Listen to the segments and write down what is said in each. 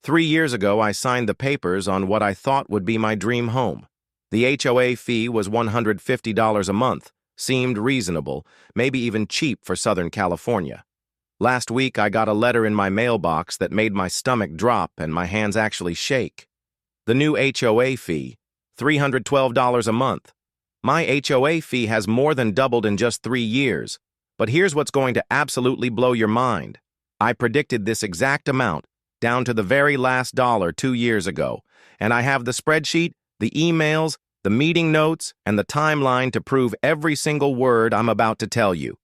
3 years ago, I signed the papers on what I thought would be my dream home. The HOA fee was $150 a month, seemed reasonable, maybe even cheap for Southern California. Last week, I got a letter in my mailbox that made my stomach drop and my hands actually shake. The new HOA fee, $312 a month. My HOA fee has more than doubled in just 3 years, but here's what's going to absolutely blow your mind. I predicted this exact amount, down to the very last dollar 2 years ago, and I have the spreadsheet, the emails, the meeting notes, and the timeline to prove every single word I'm about to tell you.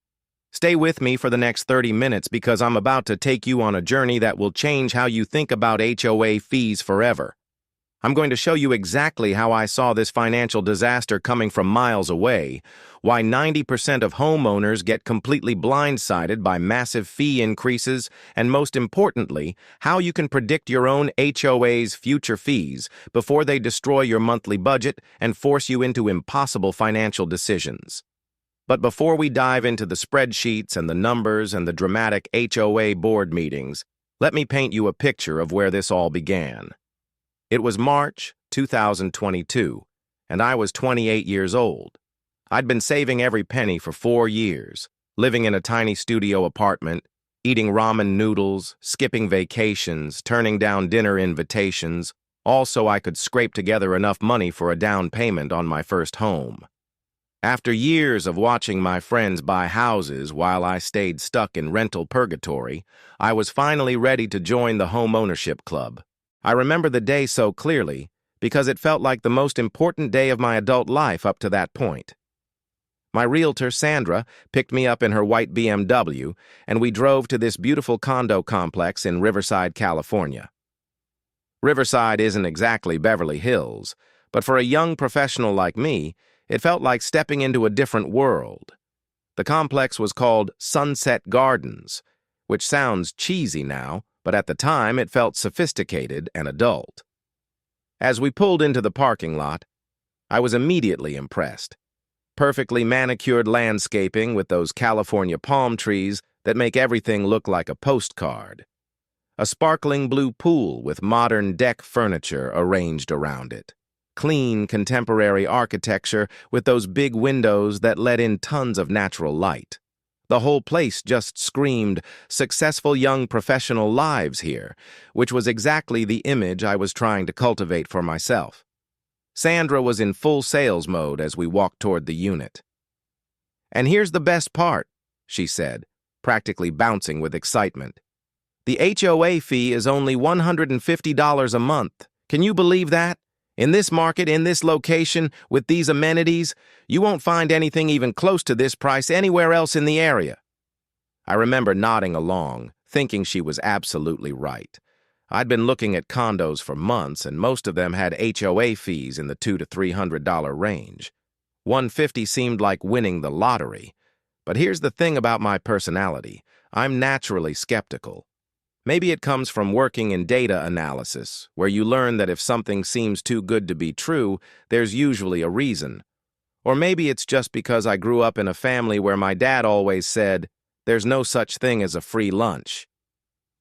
Stay with me for the next 30 minutes because I'm about to take you on a journey that will change how you think about HOA fees forever. I'm going to show you exactly how I saw this financial disaster coming from miles away, why 90% of homeowners get completely blindsided by massive fee increases, and most importantly, how you can predict your own HOA's future fees before they destroy your monthly budget and force you into impossible financial decisions. But before we dive into the spreadsheets and the numbers and the dramatic HOA board meetings, let me paint you a picture of where this all began. It was March 2022, and I was 28 years old. I'd been saving every penny for 4 years, living in a tiny studio apartment, eating ramen noodles, skipping vacations, turning down dinner invitations, all so I could scrape together enough money for a down payment on my first home. After years of watching my friends buy houses while I stayed stuck in rental purgatory, I was finally ready to join the homeownership club. I remember the day so clearly because it felt like the most important day of my adult life up to that point. My realtor, Sandra, picked me up in her white BMW, and we drove to this beautiful condo complex in Riverside, California. Riverside isn't exactly Beverly Hills, but for a young professional like me, it felt like stepping into a different world. The complex was called Sunset Gardens, which sounds cheesy now, but at the time it felt sophisticated and adult. As we pulled into the parking lot, I was immediately impressed. Perfectly manicured landscaping with those California palm trees that make everything look like a postcard. A sparkling blue pool with modern deck furniture arranged around it. Clean, contemporary architecture with those big windows that let in tons of natural light. The whole place just screamed, successful young professional lives here, which was exactly the image I was trying to cultivate for myself. Sandra was in full sales mode as we walked toward the unit. "And here's the best part," she said, practically bouncing with excitement. "The HOA fee is only $150 a month. Can you believe that? In this market, in this location, with these amenities, you won't find anything even close to this price anywhere else in the area." I remember nodding along, thinking she was absolutely right. I'd been looking at condos for months, and most of them had HOA fees in the $200 to $300 range. $150 seemed like winning the lottery. But here's the thing about my personality. I'm naturally skeptical. Maybe it comes from working in data analysis, where you learn that if something seems too good to be true, there's usually a reason. Or maybe it's just because I grew up in a family where my dad always said, "There's no such thing as a free lunch."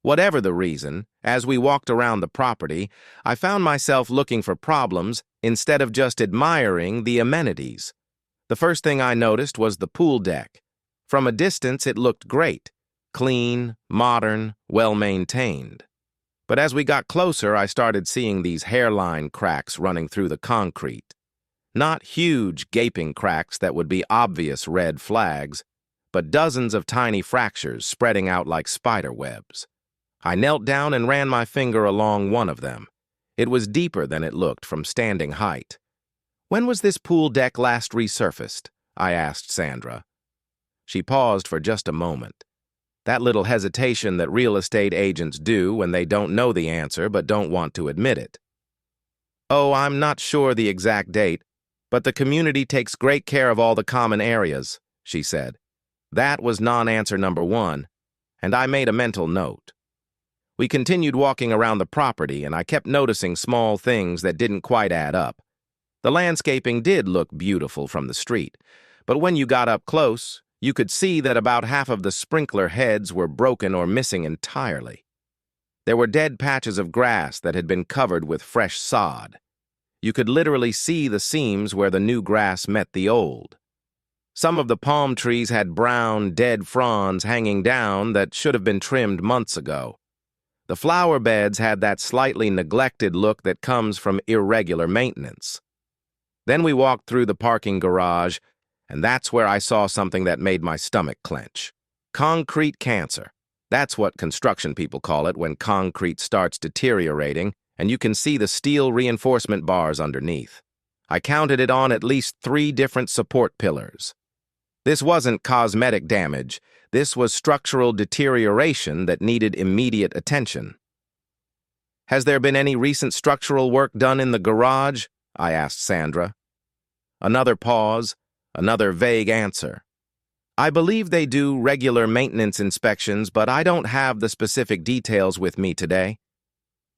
Whatever the reason, as we walked around the property, I found myself looking for problems instead of just admiring the amenities. The first thing I noticed was the pool deck. From a distance, it looked great. Clean, modern, well-maintained. But as we got closer, I started seeing these hairline cracks running through the concrete. Not huge, gaping cracks that would be obvious red flags, but dozens of tiny fractures spreading out like spider webs. I knelt down and ran my finger along one of them. It was deeper than it looked from standing height. "When was this pool deck last resurfaced?" I asked Sandra. She paused for just a moment. That little hesitation that real estate agents do when they don't know the answer but don't want to admit it. "Oh, I'm not sure the exact date, but the community takes great care of all the common areas," she said. That was non-answer number one, and I made a mental note. We continued walking around the property, and I kept noticing small things that didn't quite add up. The landscaping did look beautiful from the street, but when you got up close, you could see that about half of the sprinkler heads were broken or missing entirely. There were dead patches of grass that had been covered with fresh sod. You could literally see the seams where the new grass met the old. Some of the palm trees had brown, dead fronds hanging down that should have been trimmed months ago. The flower beds had that slightly neglected look that comes from irregular maintenance. Then we walked through the parking garage, and that's where I saw something that made my stomach clench. Concrete cancer. That's what construction people call it when concrete starts deteriorating, and you can see the steel reinforcement bars underneath. I counted it on at least 3 different support pillars. This wasn't cosmetic damage. This was structural deterioration that needed immediate attention. "Has there been any recent structural work done in the garage?" I asked Sandra. Another pause, another vague answer. "I believe they do regular maintenance inspections, but I don't have the specific details with me today."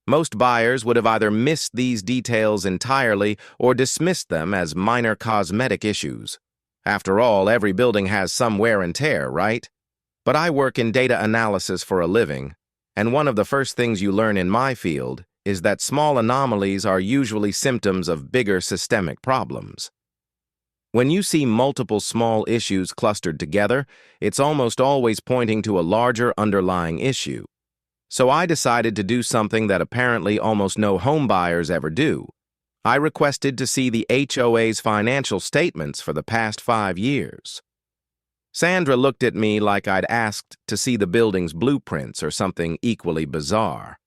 Most buyers would have either missed these details entirely or dismissed them as minor cosmetic issues. After all, every building has some wear and tear, right? But I work in data analysis for a living, and one of the first things you learn in my field is that small anomalies are usually symptoms of bigger systemic problems. When you see multiple small issues clustered together, it's almost always pointing to a larger underlying issue. So I decided to do something that apparently almost no home buyers ever do. I requested to see the HOA's financial statements for the past 5 years. Sandra looked at me like I'd asked to see the building's blueprints or something equally bizarre.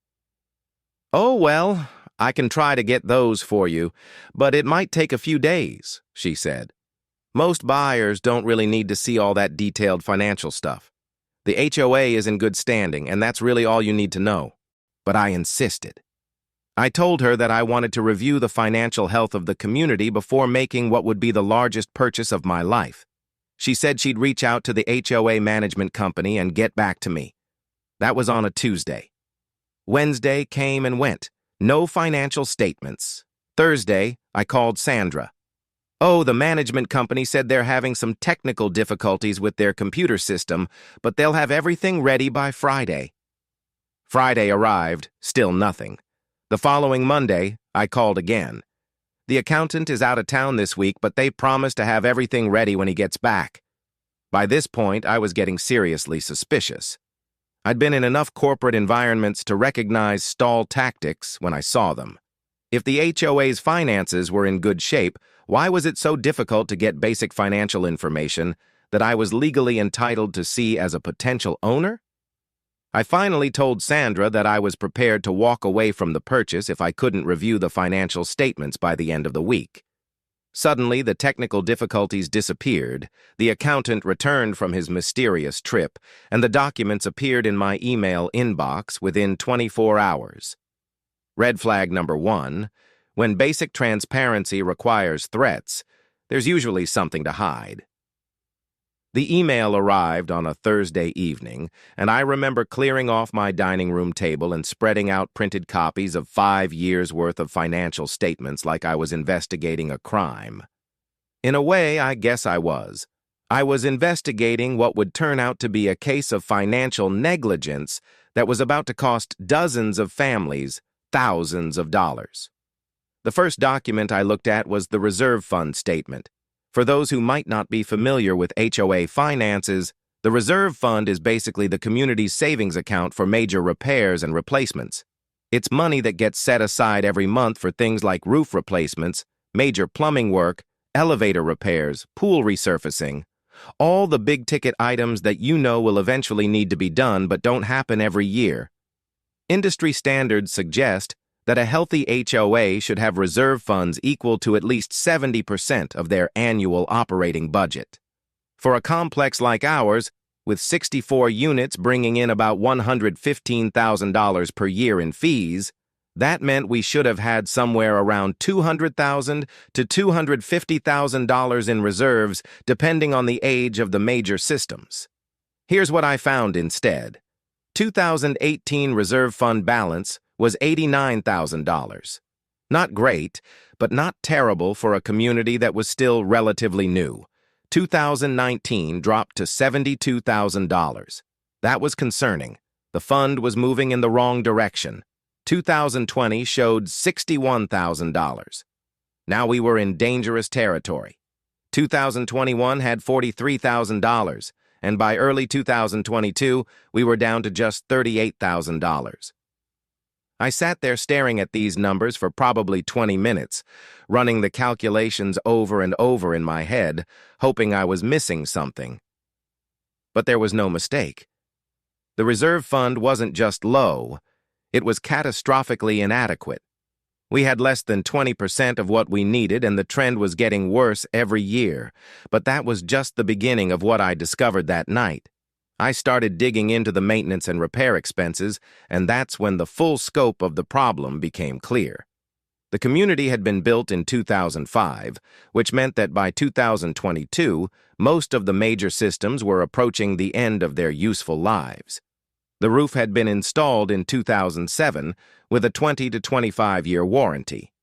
"Oh, well, I can try to get those for you, but it might take a few days," she said. "Most buyers don't really need to see all that detailed financial stuff. The HOA is in good standing, and that's really all you need to know." But I insisted. I told her that I wanted to review the financial health of the community before making what would be the largest purchase of my life. She said she'd reach out to the HOA management company and get back to me. That was on a Tuesday. Wednesday came and went. No financial statements. Thursday, I called Sandra. "Oh, the management company said they're having some technical difficulties with their computer system, but they'll have everything ready by Friday." Friday arrived, still nothing. The following Monday, I called again. "The accountant is out of town this week, but they promised to have everything ready when he gets back." By this point, I was getting seriously suspicious. I'd been in enough corporate environments to recognize stall tactics when I saw them. If the HOA's finances were in good shape, why was it so difficult to get basic financial information that I was legally entitled to see as a potential owner? I finally told Sandra that I was prepared to walk away from the purchase if I couldn't review the financial statements by the end of the week. Suddenly, the technical difficulties disappeared, the accountant returned from his mysterious trip, and the documents appeared in my email inbox within 24 hours. Red flag number 1, when basic transparency requires threats, there's usually something to hide. The email arrived on a Thursday evening, and I remember clearing off my dining room table and spreading out printed copies of 5 years' worth of financial statements like I was investigating a crime. In a way, I guess I was. I was investigating what would turn out to be a case of financial negligence that was about to cost dozens of families thousands of dollars. The first document I looked at was the reserve fund statement. For those who might not be familiar with HOA finances, the reserve fund is basically the community's savings account for major repairs and replacements. It's money that gets set aside every month for things like roof replacements, major plumbing work, elevator repairs, pool resurfacing, all the big-ticket items that you know will eventually need to be done but don't happen every year. Industry standards suggest that a healthy HOA should have reserve funds equal to at least 70% of their annual operating budget. For a complex like ours, with 64 units bringing in about $115,000 per year in fees, that meant we should have had somewhere around $200,000 to $250,000 in reserves, depending on the age of the major systems. Here's what I found instead. 2018 reserve fund balance was $89,000. Not great, but not terrible for a community that was still relatively new. 2019 dropped to $72,000. That was concerning. The fund was moving in the wrong direction. 2020 showed $61,000. Now we were in dangerous territory. 2021 had $43,000, and by early 2022, we were down to just $38,000. I sat there staring at these numbers for probably 20 minutes, running the calculations over and over in my head, hoping I was missing something. But there was no mistake. The reserve fund wasn't just low, it was catastrophically inadequate. We had less than 20% of what we needed, and the trend was getting worse every year. But that was just the beginning of what I discovered that night. I started digging into the maintenance and repair expenses, and that's when the full scope of the problem became clear. The community had been built in 2005, which meant that by 2022, most of the major systems were approaching the end of their useful lives. The roof had been installed in 2007 with a 20 to 25-year warranty.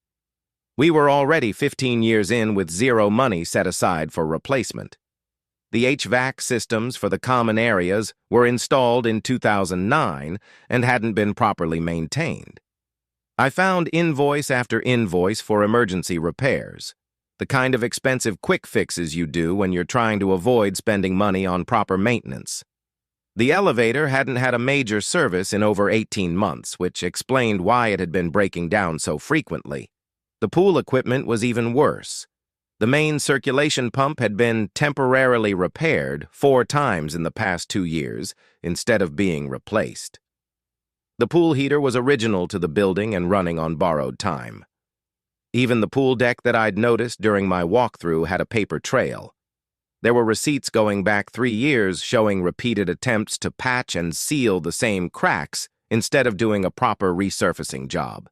We were already 15 years in with zero money set aside for replacement. The HVAC systems for the common areas were installed in 2009 and hadn't been properly maintained. I found invoice after invoice for emergency repairs, the kind of expensive quick fixes you do when you're trying to avoid spending money on proper maintenance. The elevator hadn't had a major service in over 18 months, which explained why it had been breaking down so frequently. The pool equipment was even worse. The main circulation pump had been temporarily repaired 4 times in the past 2 years instead of being replaced. The pool heater was original to the building and running on borrowed time. Even the pool deck that I'd noticed during my walkthrough had a paper trail. There were receipts going back 3 years showing repeated attempts to patch and seal the same cracks instead of doing a proper resurfacing job.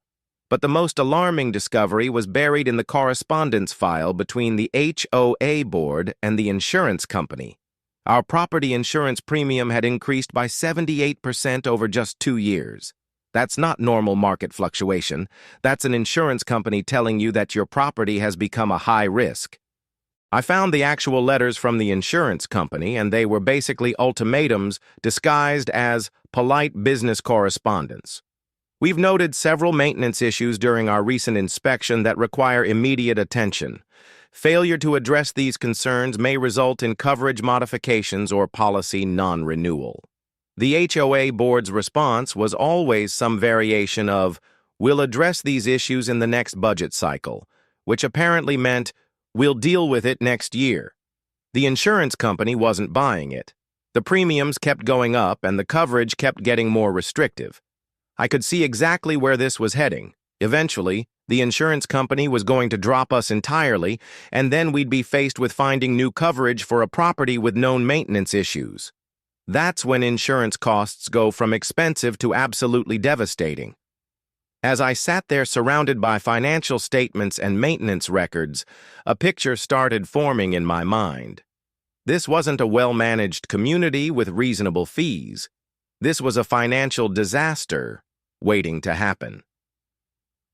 But the most alarming discovery was buried in the correspondence file between the HOA board and the insurance company. Our property insurance premium had increased by 78% over just 2 years. That's not normal market fluctuation. That's an insurance company telling you that your property has become a high risk. I found the actual letters from the insurance company, and they were basically ultimatums disguised as polite business correspondence. We've noted several maintenance issues during our recent inspection that require immediate attention. Failure to address these concerns may result in coverage modifications or policy non-renewal. The HOA board's response was always some variation of, "We'll address these issues in the next budget cycle," which apparently meant, "We'll deal with it next year." The insurance company wasn't buying it. The premiums kept going up and the coverage kept getting more restrictive. I could see exactly where this was heading. Eventually, the insurance company was going to drop us entirely, and then we'd be faced with finding new coverage for a property with known maintenance issues. That's when insurance costs go from expensive to absolutely devastating. As I sat there surrounded by financial statements and maintenance records, a picture started forming in my mind. This wasn't a well-managed community with reasonable fees. This was a financial disaster waiting to happen.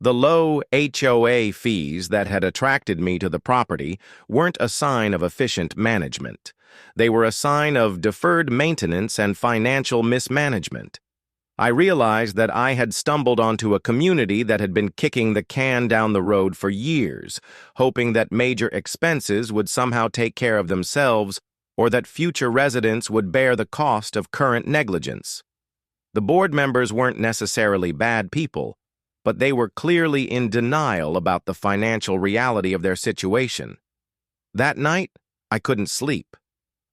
The low HOA fees that had attracted me to the property weren't a sign of efficient management. They were a sign of deferred maintenance and financial mismanagement. I realized that I had stumbled onto a community that had been kicking the can down the road for years, hoping that major expenses would somehow take care of themselves or that future residents would bear the cost of current negligence. The board members weren't necessarily bad people, but they were clearly in denial about the financial reality of their situation. That night, I couldn't sleep.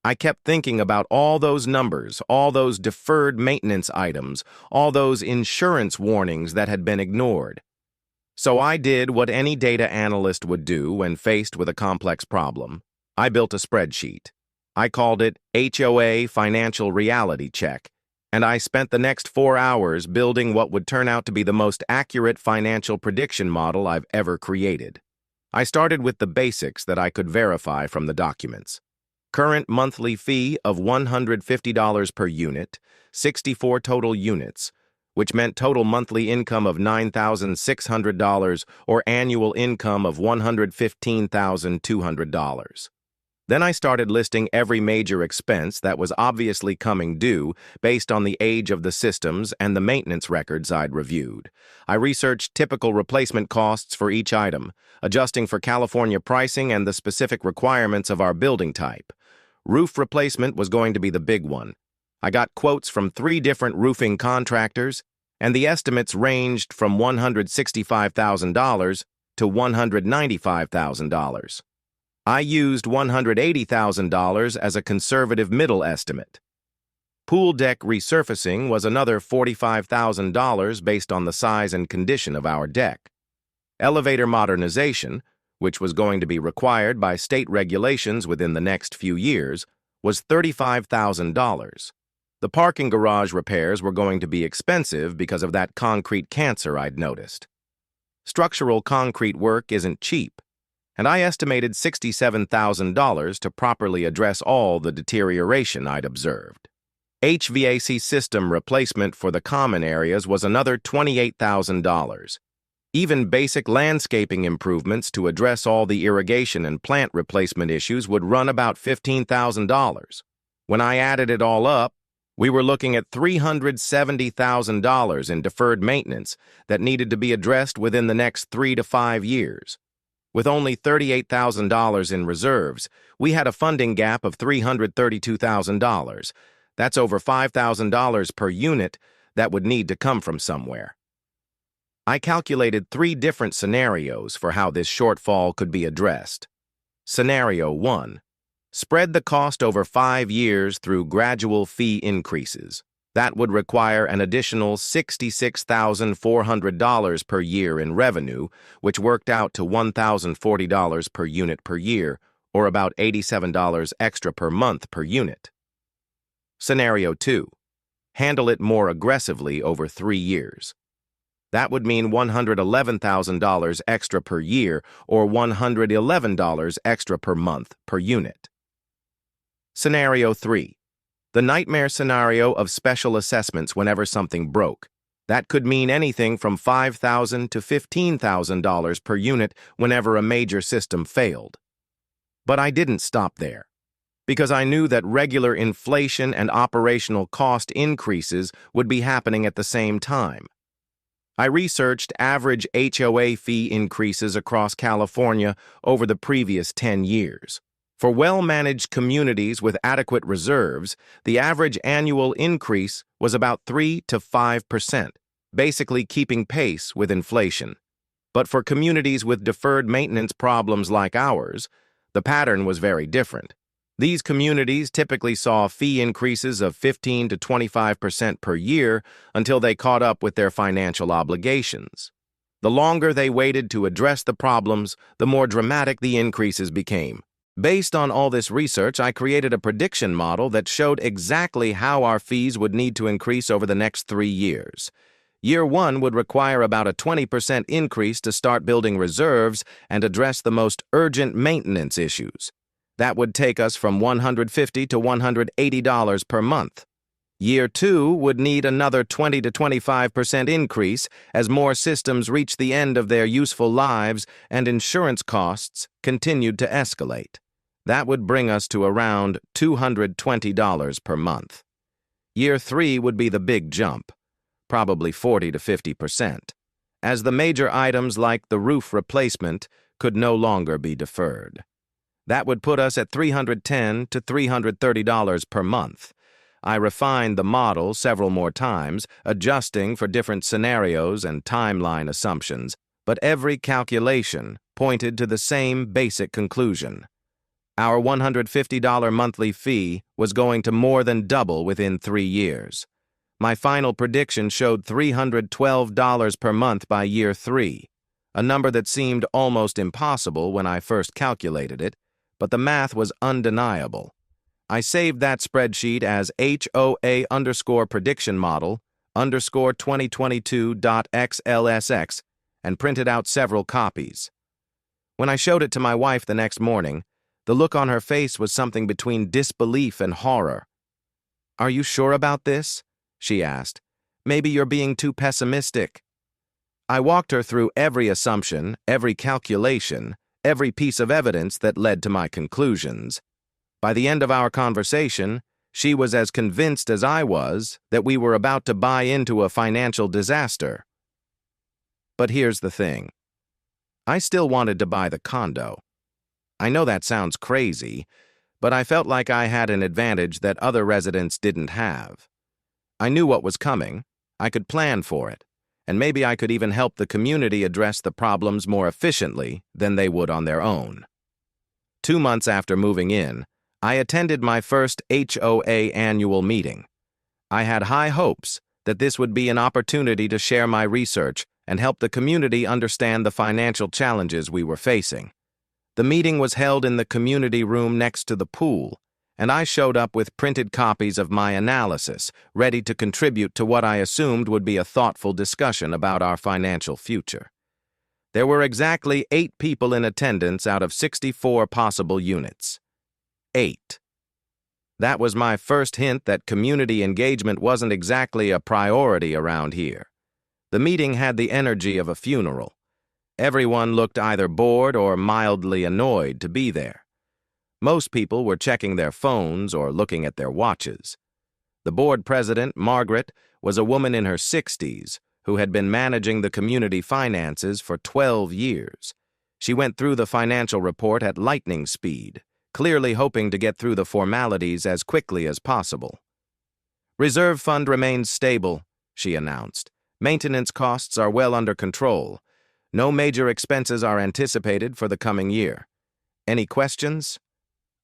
I kept thinking about all those numbers, all those deferred maintenance items, all those insurance warnings that had been ignored. So I did what any data analyst would do when faced with a complex problem. I built a spreadsheet. I called it HOA Financial Reality Check, and I spent the next 4 hours building what would turn out to be the most accurate financial prediction model I've ever created. I started with the basics that I could verify from the documents. Current monthly fee of $150 per unit, 64 total units, which meant total monthly income of $9,600 or annual income of $115,200. Then I started listing every major expense that was obviously coming due based on the age of the systems and the maintenance records I'd reviewed. I researched typical replacement costs for each item, adjusting for California pricing and the specific requirements of our building type. Roof replacement was going to be the big one. I got quotes from 3 different roofing contractors, and the estimates ranged from $165,000 to $195,000. I used $180,000 as a conservative middle estimate. Pool deck resurfacing was another $45,000 based on the size and condition of our deck. Elevator modernization, which was going to be required by state regulations within the next few years, was $35,000. The parking garage repairs were going to be expensive because of that concrete cancer I'd noticed. Structural concrete work isn't cheap, and I estimated $67,000 to properly address all the deterioration I'd observed. HVAC system replacement for the common areas was another $28,000. Even basic landscaping improvements to address all the irrigation and plant replacement issues would run about $15,000. When I added it all up, we were looking at $370,000 in deferred maintenance that needed to be addressed within the next 3 to 5 years. With only $38,000 in reserves, we had a funding gap of $332,000. That's over $5,000 per unit that would need to come from somewhere. I calculated 3 different scenarios for how this shortfall could be addressed. Scenario 1. Spread the cost over 5 years through gradual fee increases. That would require an additional $66,400 per year in revenue, which worked out to $1,040 per unit per year, or about $87 extra per month per unit. Scenario 2. Handle it more aggressively over 3 years. That would mean $111,000 extra per year, or $111 extra per month per unit. Scenario 3. The nightmare scenario of special assessments whenever something broke. That could mean anything from $5,000 to $15,000 per unit whenever a major system failed. But I didn't stop there, because I knew that regular inflation and operational cost increases would be happening at the same time. I researched average HOA fee increases across California over the previous 10 years. For well-managed communities with adequate reserves, the average annual increase was about 3 to 5%, basically keeping pace with inflation. But for communities with deferred maintenance problems like ours, the pattern was very different. These communities typically saw fee increases of 15 to 25% per year until they caught up with their financial obligations. The longer they waited to address the problems, the more dramatic the increases became. Based on all this research, I created a prediction model that showed exactly how our fees would need to increase over the next 3 years. Year 1 would require about a 20% increase to start building reserves and address the most urgent maintenance issues. That would take us from $150 to $180 per month. Year 2 would need another 20 to 25% increase as more systems reach the end of their useful lives and insurance costs continued to escalate. That would bring us to around $220 per month. Year 3 would be the big jump, probably 40 to 50%, as the major items like the roof replacement could no longer be deferred. That would put us at $310 to $330 per month. I refined the model several more times, adjusting for different scenarios and timeline assumptions, but every calculation pointed to the same basic conclusion. Our $150 monthly fee was going to more than double within 3 years. My final prediction showed $312 per month by year 3, a number that seemed almost impossible when I first calculated it, but the math was undeniable. I saved that spreadsheet as HOA_prediction model_2022.xlsx and printed out several copies. When I showed it to my wife the next morning, the look on her face was something between disbelief and horror. "Are you sure about this?" she asked. "Maybe you're being too pessimistic." I walked her through every assumption, every calculation, every piece of evidence that led to my conclusions. By the end of our conversation, she was as convinced as I was that we were about to buy into a financial disaster. But here's the thing. I still wanted to buy the condo. I know that sounds crazy, but I felt like I had an advantage that other residents didn't have. I knew what was coming, I could plan for it, and maybe I could even help the community address the problems more efficiently than they would on their own. 2 months after moving in, I attended my first HOA annual meeting. I had high hopes that this would be an opportunity to share my research and help the community understand the financial challenges we were facing. The meeting was held in the community room next to the pool, and I showed up with printed copies of my analysis, ready to contribute to what I assumed would be a thoughtful discussion about our financial future. There were exactly 8 people in attendance out of 64 possible units. 8. That was my first hint that community engagement wasn't exactly a priority around here. The meeting had the energy of a funeral. Everyone looked either bored or mildly annoyed to be there. Most people were checking their phones or looking at their watches. The board president, Margaret, was a woman in her 60s who had been managing the community finances for 12 years. She went through the financial report at lightning speed, clearly hoping to get through the formalities as quickly as possible. "Reserve fund remains stable," she announced. "Maintenance costs are well under control. No major expenses are anticipated for the coming year. Any questions?"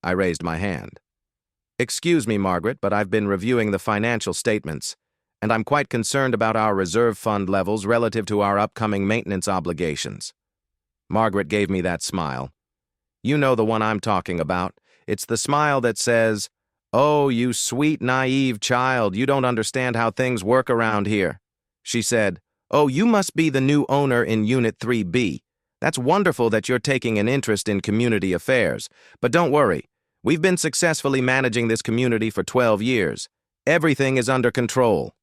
I raised my hand. "Excuse me, Margaret, but I've been reviewing the financial statements, and I'm quite concerned about our reserve fund levels relative to our upcoming maintenance obligations." Margaret gave me that smile. You know the one I'm talking about. It's the smile that says, "Oh, you sweet, naive child, you don't understand how things work around here." She said, "Oh, you must be the new owner in Unit 3B. That's wonderful that you're taking an interest in community affairs. But don't worry, we've been successfully managing this community for 12 years. Everything is under control."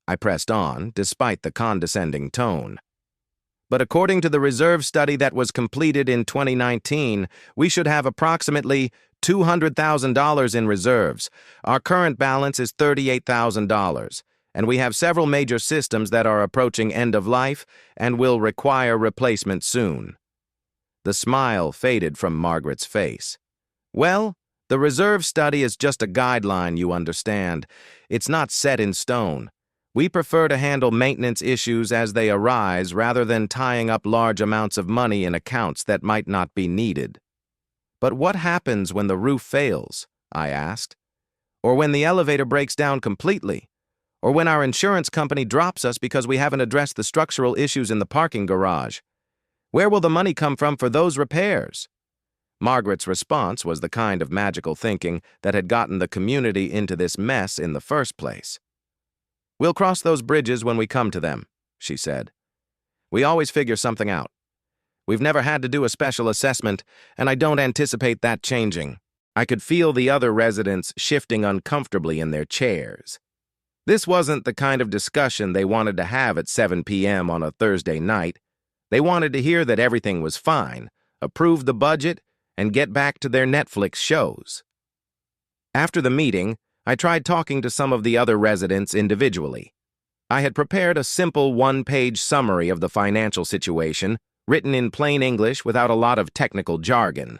I pressed on, despite the condescending tone. "But according to the reserve study that was completed in 2019, we should have approximately $200,000 in reserves. Our current balance is $38,000, and we have several major systems that are approaching end of life and will require replacement soon." The smile faded from Margaret's face. "Well, the reserve study is just a guideline, you understand. It's not set in stone. We prefer to handle maintenance issues as they arise rather than tying up large amounts of money in accounts that might not be needed." "But what happens when the roof fails?" I asked. "Or when the elevator breaks down completely? Or when our insurance company drops us because we haven't addressed the structural issues in the parking garage? Where will the money come from for those repairs?" Margaret's response was the kind of magical thinking that had gotten the community into this mess in the first place. "We'll cross those bridges when we come to them," she said. "We always figure something out. We've never had to do a special assessment, and I don't anticipate that changing." I could feel the other residents shifting uncomfortably in their chairs. This wasn't the kind of discussion they wanted to have at 7 p.m. on a Thursday night. They wanted to hear that everything was fine, approve the budget, and get back to their Netflix shows. After the meeting, I tried talking to some of the other residents individually. I had prepared a simple 1-page summary of the financial situation, written in plain English without a lot of technical jargon.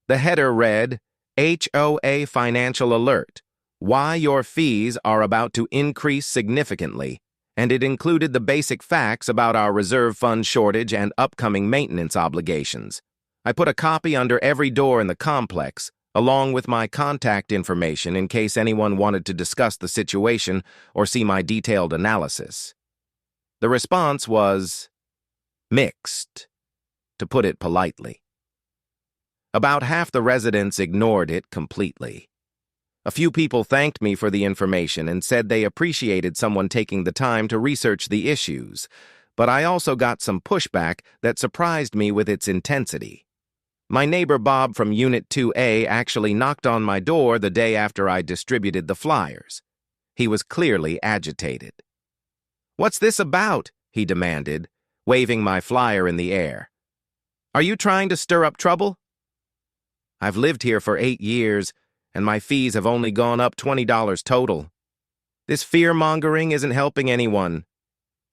The header read, "HOA Financial Alert. Why your fees are about to increase significantly," and it included the basic facts about our reserve fund shortage and upcoming maintenance obligations. I put a copy under every door in the complex, along with my contact information in case anyone wanted to discuss the situation or see my detailed analysis. The response was mixed, to put it politely. About half the residents ignored it completely. A few people thanked me for the information and said they appreciated someone taking the time to research the issues, but I also got some pushback that surprised me with its intensity. My neighbor Bob from Unit 2A actually knocked on my door the day after I distributed the flyers. He was clearly agitated. "What's this about?" he demanded, waving my flyer in the air. "Are you trying to stir up trouble?" "I've lived here for 8 years, and my fees have only gone up $20 total. This fear-mongering isn't helping anyone.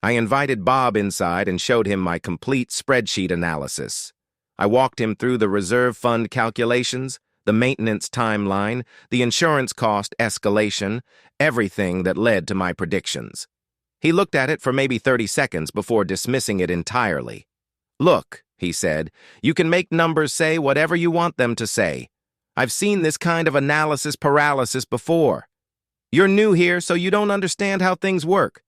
I invited Bob inside and showed him my complete spreadsheet analysis. I walked him through the reserve fund calculations, the maintenance timeline, the insurance cost escalation, everything that led to my predictions. He looked at it for maybe 30 seconds before dismissing it entirely. "Look," he said, "you can make numbers say whatever you want them to say. I've seen this kind of analysis paralysis before. You're new here, so you don't understand how things work.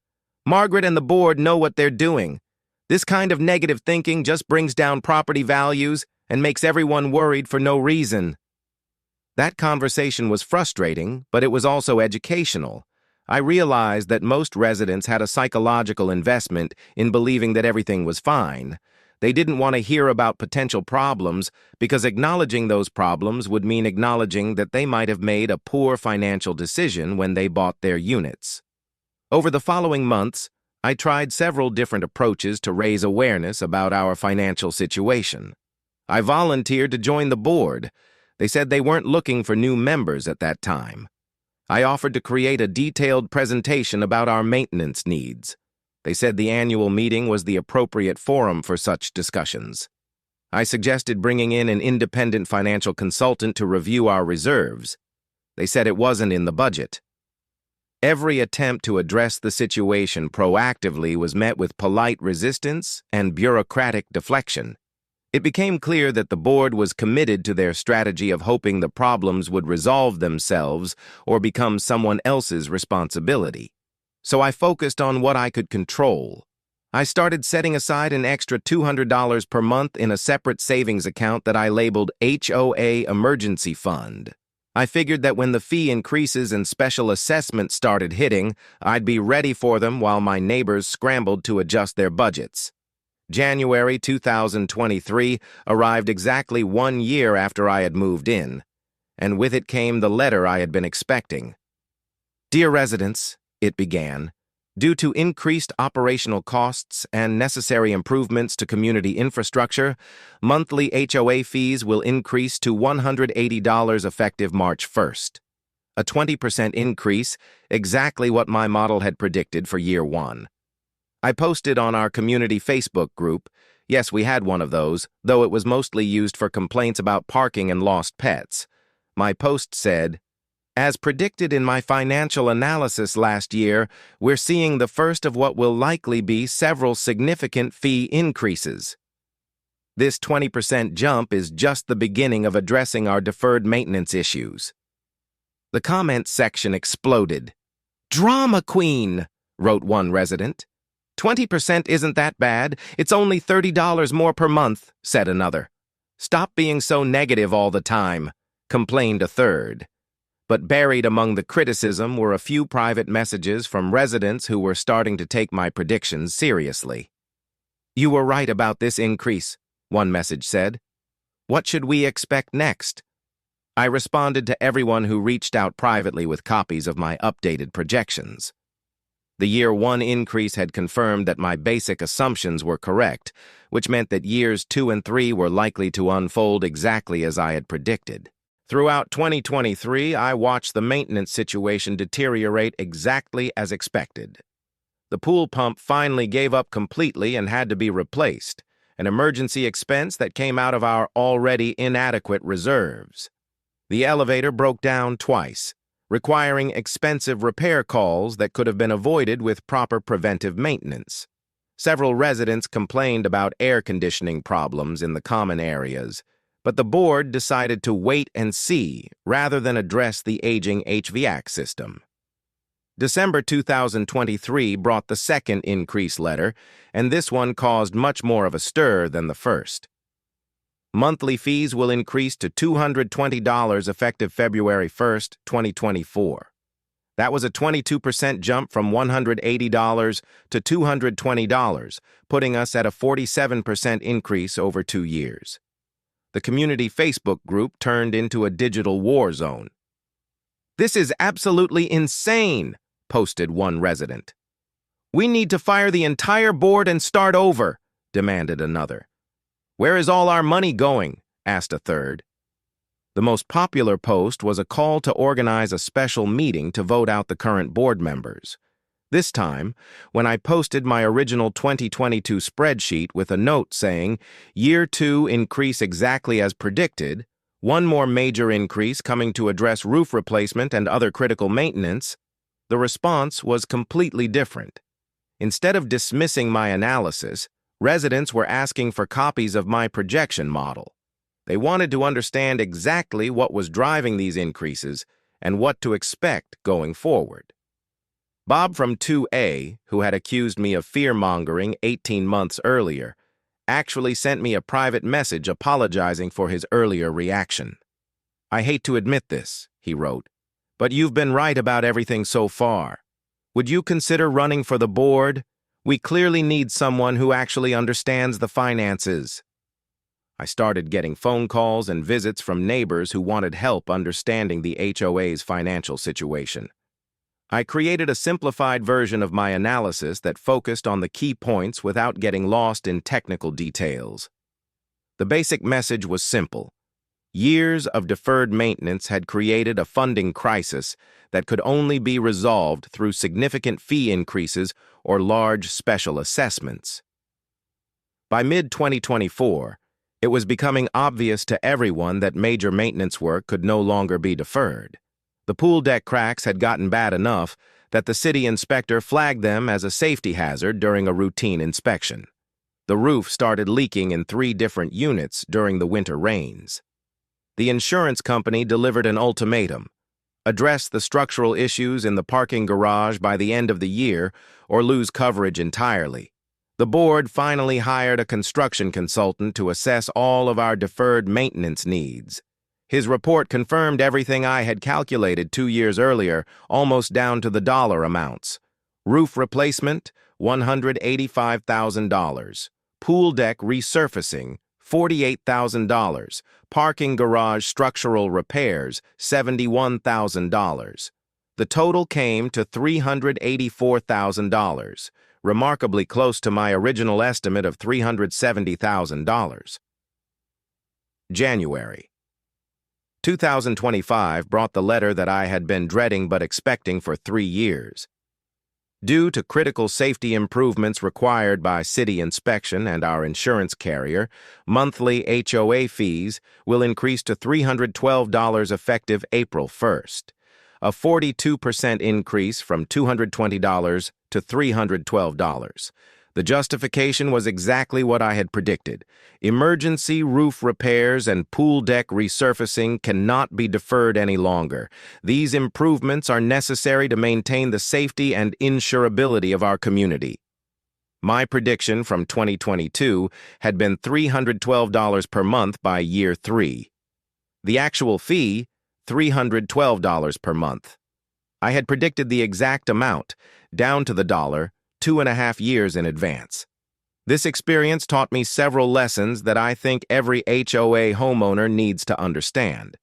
Margaret and the board know what they're doing. This kind of negative thinking just brings down property values and makes everyone worried for no reason." That conversation was frustrating, but it was also educational. I realized that most residents had a psychological investment in believing that everything was fine. They didn't want to hear about potential problems because acknowledging those problems would mean acknowledging that they might have made a poor financial decision when they bought their units. Over the following months, I tried several different approaches to raise awareness about our financial situation. I volunteered to join the board. They said they weren't looking for new members at that time. I offered to create a detailed presentation about our maintenance needs. They said the annual meeting was the appropriate forum for such discussions. I suggested bringing in an independent financial consultant to review our reserves. They said it wasn't in the budget. Every attempt to address the situation proactively was met with polite resistance and bureaucratic deflection. It became clear that the board was committed to their strategy of hoping the problems would resolve themselves or become someone else's responsibility. So I focused on what I could control. I started setting aside an extra $200 per month in a separate savings account that I labeled HOA Emergency Fund. I figured that when the fee increases and special assessments started hitting, I'd be ready for them while my neighbors scrambled to adjust their budgets. January 2023 arrived exactly 1 year after I had moved in, and with it came the letter I had been expecting. "Dear residents," it began, "due to increased operational costs and necessary improvements to community infrastructure, monthly HOA fees will increase to $180 effective March 1st. A 20% increase, exactly what my model had predicted for year 1. I posted on our community Facebook group. Yes, we had one of those, though it was mostly used for complaints about parking and lost pets. My post said, "As predicted in my financial analysis last year, we're seeing the first of what will likely be several significant fee increases. This 20% jump is just the beginning of addressing our deferred maintenance issues." The comments section exploded. "Drama queen," wrote one resident. "20% isn't that bad. It's only $30 more per month," said another. "Stop being so negative all the time," complained a third. But buried among the criticism were a few private messages from residents who were starting to take my predictions seriously. "You were right about this increase," one message said. "What should we expect next?" I responded to everyone who reached out privately with copies of my updated projections. The year 1 increase had confirmed that my basic assumptions were correct, which meant that years 2 and 3 were likely to unfold exactly as I had predicted. Throughout 2023, I watched the maintenance situation deteriorate exactly as expected. The pool pump finally gave up completely and had to be replaced, an emergency expense that came out of our already inadequate reserves. The elevator broke down twice, requiring expensive repair calls that could have been avoided with proper preventive maintenance. Several residents complained about air conditioning problems in the common areas, but the board decided to wait and see rather than address the aging HVAC system. December 2023 brought the second increase letter, and this one caused much more of a stir than the first. Monthly fees will increase to $220 effective February 1st, 2024. That was a 22% jump from $180 to $220, putting us at a 47% increase over 2 years. The community Facebook group turned into a digital war zone. "This is absolutely insane," posted one resident. "We need to fire the entire board and start over," demanded another. "Where is all our money going?" asked a third. The most popular post was a call to organize a special meeting to vote out the current board members. This time, when I posted my original 2022 spreadsheet with a note saying, Year 2 increase exactly as predicted, one more major increase coming to address roof replacement and other critical maintenance, the response was completely different. Instead of dismissing my analysis, residents were asking for copies of my projection model. They wanted to understand exactly what was driving these increases and what to expect going forward. Bob from 2A, who had accused me of fear-mongering 18 months earlier, actually sent me a private message apologizing for his earlier reaction. "I hate to admit this," he wrote, "but you've been right about everything so far. Would you consider running for the board? We clearly need someone who actually understands the finances." I started getting phone calls and visits from neighbors who wanted help understanding the HOA's financial situation. I created a simplified version of my analysis that focused on the key points without getting lost in technical details. The basic message was simple. Years of deferred maintenance had created a funding crisis that could only be resolved through significant fee increases or large special assessments. By mid-2024, it was becoming obvious to everyone that major maintenance work could no longer be deferred. The pool deck cracks had gotten bad enough that the city inspector flagged them as a safety hazard during a routine inspection. The roof started leaking in 3 different units during the winter rains. The insurance company delivered an ultimatum: address the structural issues in the parking garage by the end of the year or lose coverage entirely. The board finally hired a construction consultant to assess all of our deferred maintenance needs. His report confirmed everything I had calculated 2 years earlier, almost down to the dollar amounts. Roof replacement, $185,000. Pool deck resurfacing, $48,000. Parking garage structural repairs, $71,000. The total came to $384,000, remarkably close to my original estimate of $370,000. January 2025 brought the letter that I had been dreading but expecting for 3 years. Due to critical safety improvements required by city inspection and our insurance carrier, monthly HOA fees will increase to $312 effective April 1st, a 42% increase from $220 to $312. The justification was exactly what I had predicted. Emergency roof repairs and pool deck resurfacing cannot be deferred any longer. These improvements are necessary to maintain the safety and insurability of our community. My prediction from 2022 had been $312 per month by year 3. The actual fee, $312 per month. I had predicted the exact amount, down to the dollar, 2.5 years in advance. This experience taught me several lessons that I think every HOA homeowner needs to understand.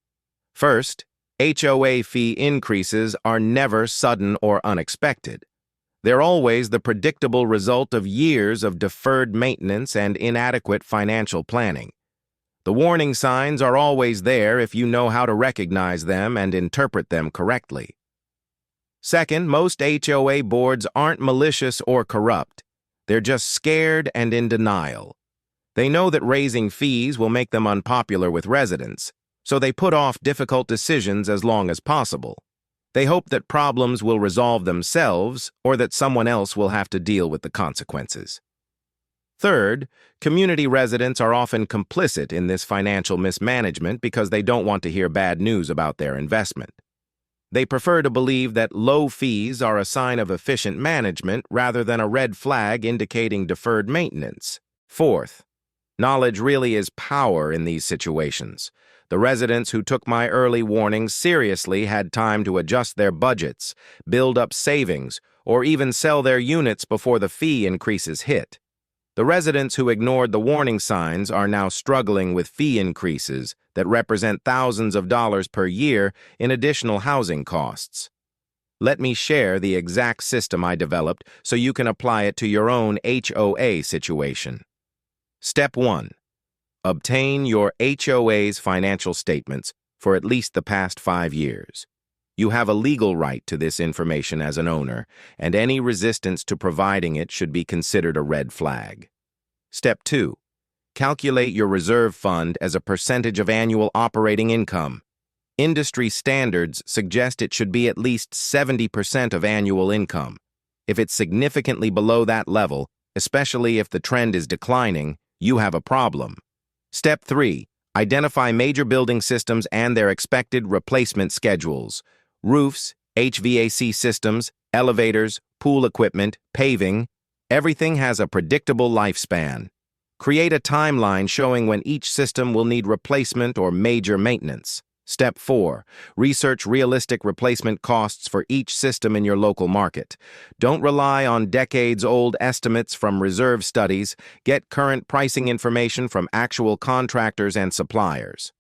First, HOA fee increases are never sudden or unexpected. They're always the predictable result of years of deferred maintenance and inadequate financial planning. The warning signs are always there if you know how to recognize them and interpret them correctly. Second, most HOA boards aren't malicious or corrupt. They're just scared and in denial. They know that raising fees will make them unpopular with residents, so they put off difficult decisions as long as possible. They hope that problems will resolve themselves or that someone else will have to deal with the consequences. Third, community residents are often complicit in this financial mismanagement because they don't want to hear bad news about their investment. They prefer to believe that low fees are a sign of efficient management rather than a red flag indicating deferred maintenance. Fourth, knowledge really is power in these situations. The residents who took my early warnings seriously had time to adjust their budgets, build up savings, or even sell their units before the fee increases hit. The residents who ignored the warning signs are now struggling with fee increases that represent thousands of dollars per year in additional housing costs. Let me share the exact system I developed so you can apply it to your own HOA situation. Step 1. Obtain your HOA's financial statements for at least the past 5 years. You have a legal right to this information as an owner, and any resistance to providing it should be considered a red flag. Step 2. Calculate your reserve fund as a percentage of annual operating income. Industry standards suggest it should be at least 70% of annual income. If it's significantly below that level, especially if the trend is declining, you have a problem. Step 3. Identify major building systems and their expected replacement schedules. Roofs, HVAC systems, elevators, pool equipment, paving, everything has a predictable lifespan. Create a timeline showing when each system will need replacement or major maintenance. Step 4. Research realistic replacement costs for each system in your local market. Don't rely on decades-old estimates from reserve studies. Get current pricing information from actual contractors and suppliers.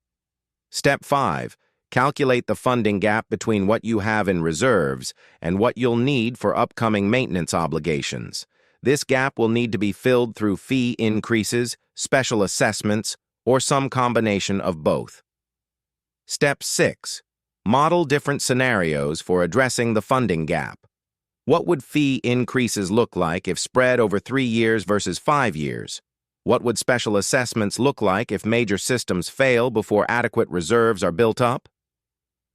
Step 5. Calculate the funding gap between what you have in reserves and what you'll need for upcoming maintenance obligations. This gap will need to be filled through fee increases, special assessments, or some combination of both. Step 6. Model different scenarios for addressing the funding gap. What would fee increases look like if spread over 3 years versus 5 years? What would special assessments look like if major systems fail before adequate reserves are built up?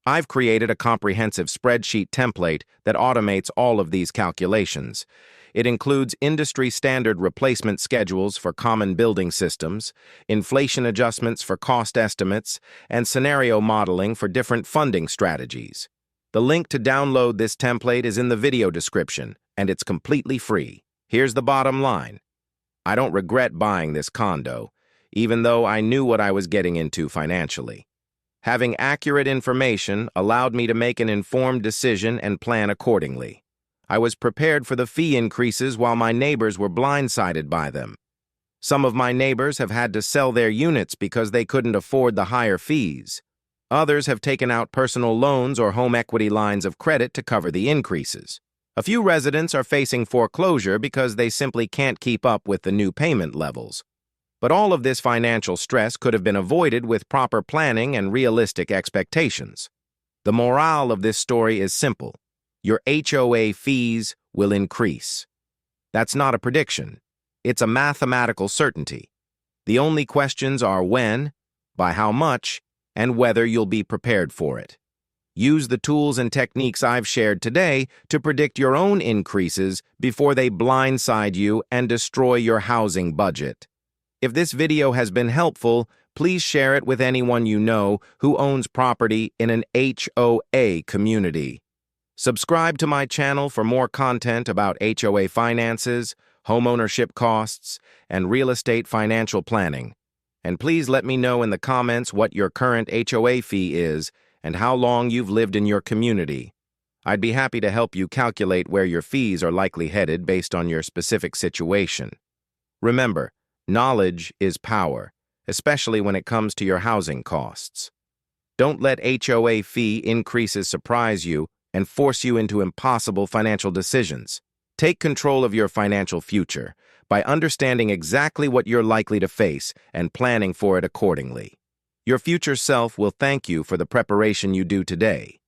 I've created a comprehensive spreadsheet template that automates all of these calculations. It includes industry-standard replacement schedules for common building systems, inflation adjustments for cost estimates, and scenario modeling for different funding strategies. The link to download this template is in the video description, and it's completely free. Here's the bottom line. I don't regret buying this condo, even though I knew what I was getting into financially. Having accurate information allowed me to make an informed decision and plan accordingly. I was prepared for the fee increases while my neighbors were blindsided by them. Some of my neighbors have had to sell their units because they couldn't afford the higher fees. Others have taken out personal loans or home equity lines of credit to cover the increases. A few residents are facing foreclosure because they simply can't keep up with the new payment levels. But all of this financial stress could have been avoided with proper planning and realistic expectations. The morale of this story is simple. Your HOA fees will increase. That's not a prediction. It's a mathematical certainty. The only questions are when, by how much, and whether you'll be prepared for it. Use the tools and techniques I've shared today to predict your own increases before they blindside you and destroy your housing budget. If this video has been helpful, please share it with anyone you know who owns property in an HOA community. Subscribe to my channel for more content about HOA finances, homeownership costs, and real estate financial planning. And please let me know in the comments what your current HOA fee is and how long you've lived in your community. I'd be happy to help you calculate where your fees are likely headed based on your specific situation. Remember, knowledge is power, especially when it comes to your housing costs. Don't let HOA fee increases surprise you and force you into impossible financial decisions. Take control of your financial future by understanding exactly what you're likely to face and planning for it accordingly. Your future self will thank you for the preparation you do today.